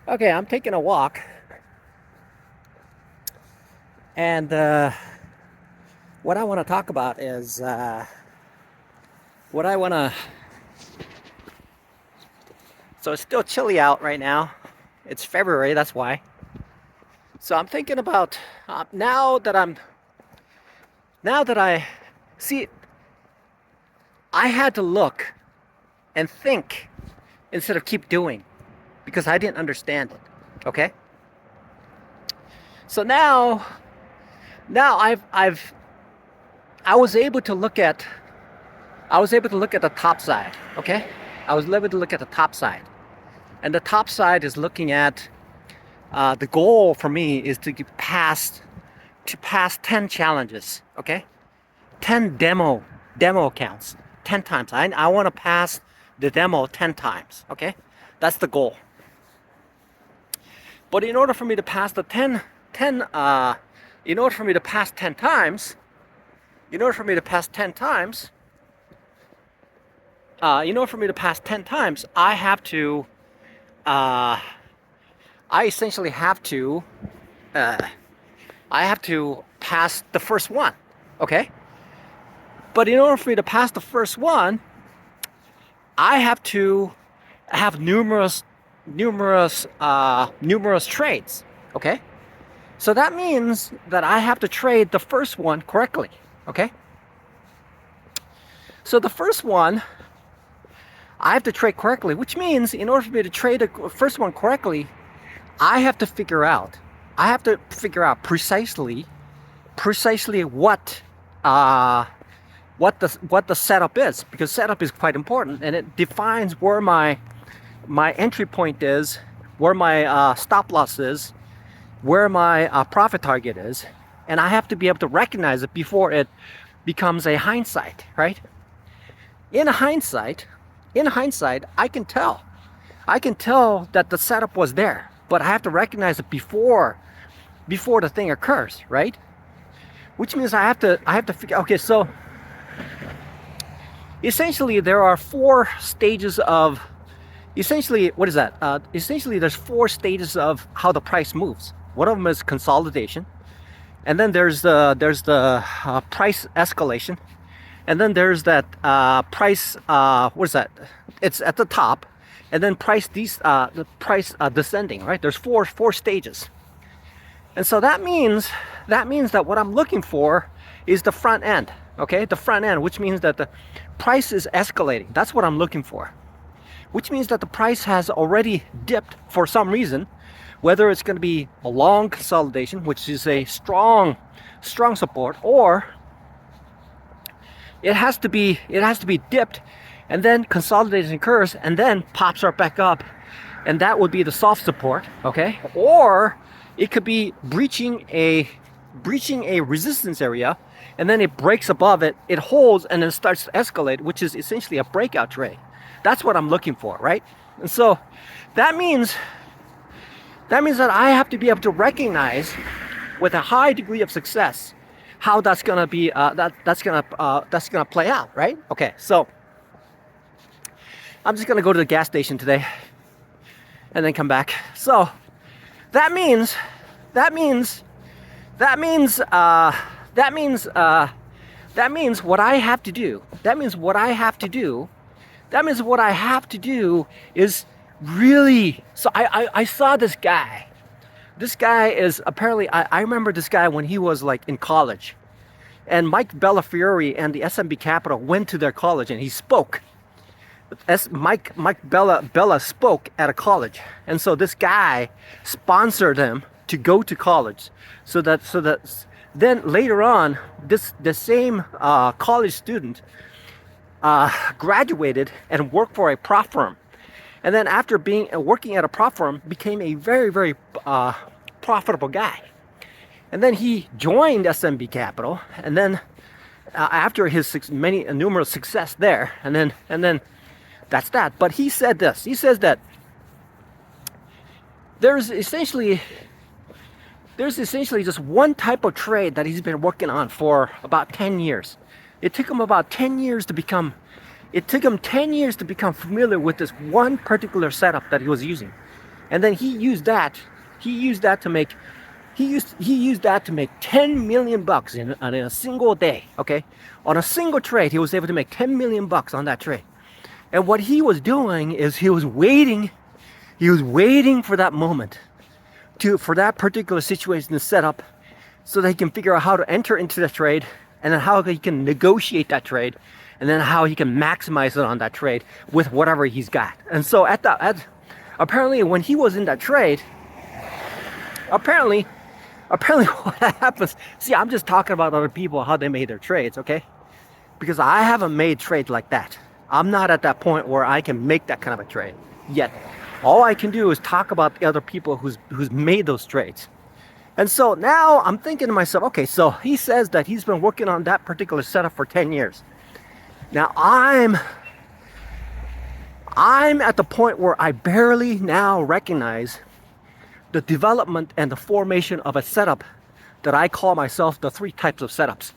Okay, I'm taking a walk, and what I want to talk about is what I want to. So it's still chilly out right now. It's February, that's why. So I'm thinking about now that I see. I had to look and think instead of keep doing because I didn't understand it. Okay. So now I was able to look at the top side. Okay. I was able to look at the top side. And the top side is looking at the goal for me is to pass 10 challenges. Okay, 10 demo accounts 10 times. I want to pass the demo 10 times. Okay, that's the goal. But in order for me to pass the 10 in order for me to pass 10 times, in order for me to pass 10 times, in order for me to pass 10 times, uh, I essentially uh, have to pass the first one. Okay, but in order for me to pass the first one, I have to have numerous trades. Okay, so that means that I have to trade the first one correctly. Okay, so the first one I have to trade correctly, which means in order for me to trade the first one correctly, I have to figure out. I have to figure out precisely what the setup is, because setup is quite important and it defines where my entry point is, where my stop loss is, where my profit target is, and I have to be able to recognize it before it becomes a hindsight, right? In hindsight, I can tell. I can tell that the setup was there, but I have to recognize it before the thing occurs, right? Which means I have to figure. Okay, so essentially there are four stages of. Essentially, what is that? Essentially, there's four stages of how the price moves. One of them is consolidation, and then there's the price escalation, and then there's that price. What is that? It's at the top, and then the price descending. Right? There's four stages. And so that means that what I'm looking for is the front end. Okay, the front end, which means that the price is escalating. That's what I'm looking for. Which means that the price has already dipped for some reason, whether it's going to be a long consolidation, which is a strong support, or it has to be dipped and then consolidation occurs and then pops right back up, and that would be the soft support. Okay, or it could be breaching a resistance area, and then it breaks above it, it holds, and then starts to escalate, which is essentially a breakout trade. That's what I'm looking for, right? And so that means that I have to be able to recognize with a high degree of success how that's gonna be that's gonna play out, right? Okay, so I'm just gonna go to the gas station today and then come back. So that means that means that means that means what I have to do. That means what I have to do. That means what I have to do is really. So I saw this guy. This guy is apparently. I remember this guy when he was like in college, and Mike Bellafiore and the SMB Capital went to their college and he spoke. Mike Bella spoke at a college, and so this guy sponsored him to go to college, so that then later on the same college student graduated and worked for a prop firm, and then after working at a prop firm became a very profitable guy, and then he joined SMB Capital, and then after his numerous success there, and then that's that. But he said this. He says that there's essentially just one type of trade that he's been working on for about 10 years. It took him 10 years to become familiar with this one particular setup that he was using. and then he used that to make he used that to make 10 million bucks in a single day. Okay, on a single trade, he was able to make 10 million bucks on that trade. And what he was doing is he was waiting for that moment for that particular situation to set up, so that he can figure out how to enter into the trade, and then how he can negotiate that trade, and then how he can maximize it on that trade with whatever he's got. And so apparently when he was in that trade, apparently what happens, see, I'm just talking about other people, how they made their trades, okay? Because I haven't made trades like that. I'm not at that point where I can make that kind of a trade yet. All I can do is talk about the other people who's made those trades. And so now I'm thinking to myself, okay, so he says that he's been working on that particular setup for 10 years. Now I'm at the point where I barely now recognize the development and the formation of a setup that I call myself the 3 types of setups.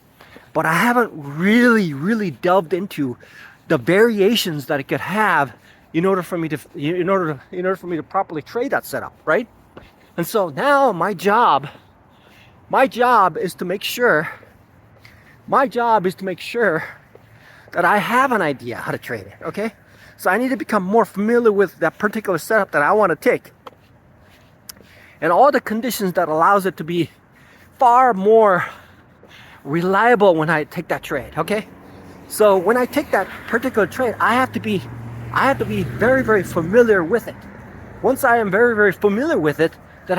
But I haven't really delved into the variations that it could have in order for me to properly trade that setup, right? And so now my job is to make sure that I have an idea how to trade it, okay? So I need to become more familiar with that particular setup that I want to take, and all the conditions that allows it to be far more reliable when I take that trade, okay? So when I take that particular trade, I have to be very familiar with it. Once I am very familiar with it, then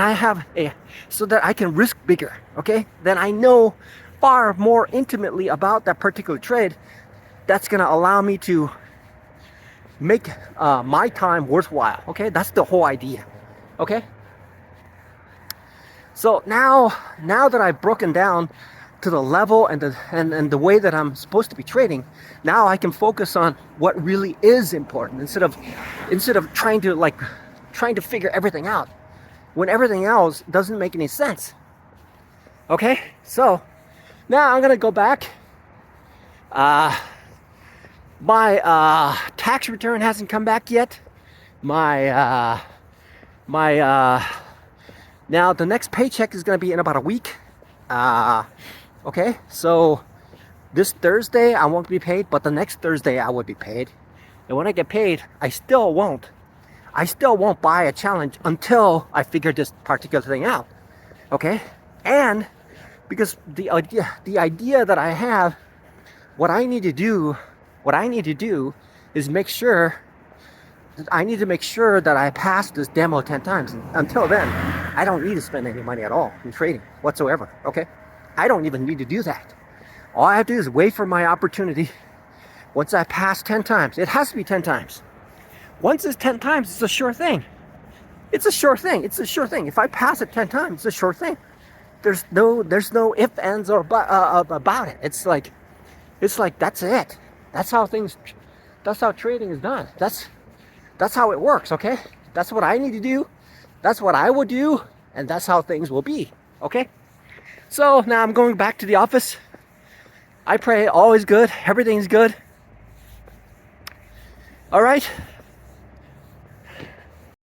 so that I can risk bigger, okay? Then I know far more intimately about that particular trade. That's gonna allow me to make my time worthwhile, okay? That's the whole idea, okay? So now that I've broken down to the level and the way that I'm supposed to be trading, now I can focus on what really is important instead of trying to figure everything out when everything else doesn't make any sense. Okay, so now I'm gonna go back. My tax return hasn't come back yet. Now the next paycheck is gonna be in about a week. Okay, so this Thursday I won't be paid, but the next Thursday I will be paid. And when I get paid, I still won't buy a challenge until I figure this particular thing out. Okay? And because the idea that I have, what I need to do is make sure that I pass this demo 10 times. Until then, I don't need to spend any money at all in trading whatsoever, okay? I don't even need to do that. All I have to do is wait for my opportunity. Once I pass 10 times, it has to be 10 times. Once it's 10 times, it's a sure thing. It's a sure thing. If I pass it 10 times, it's a sure thing. There's no ifs, ands, or about it. It's like that's it. That's how trading is done. That's how it works, okay? That's what I need to do. That's what I would do, and that's how things will be, okay? So now I'm going back to the office. I pray all is good, everything's good. All right.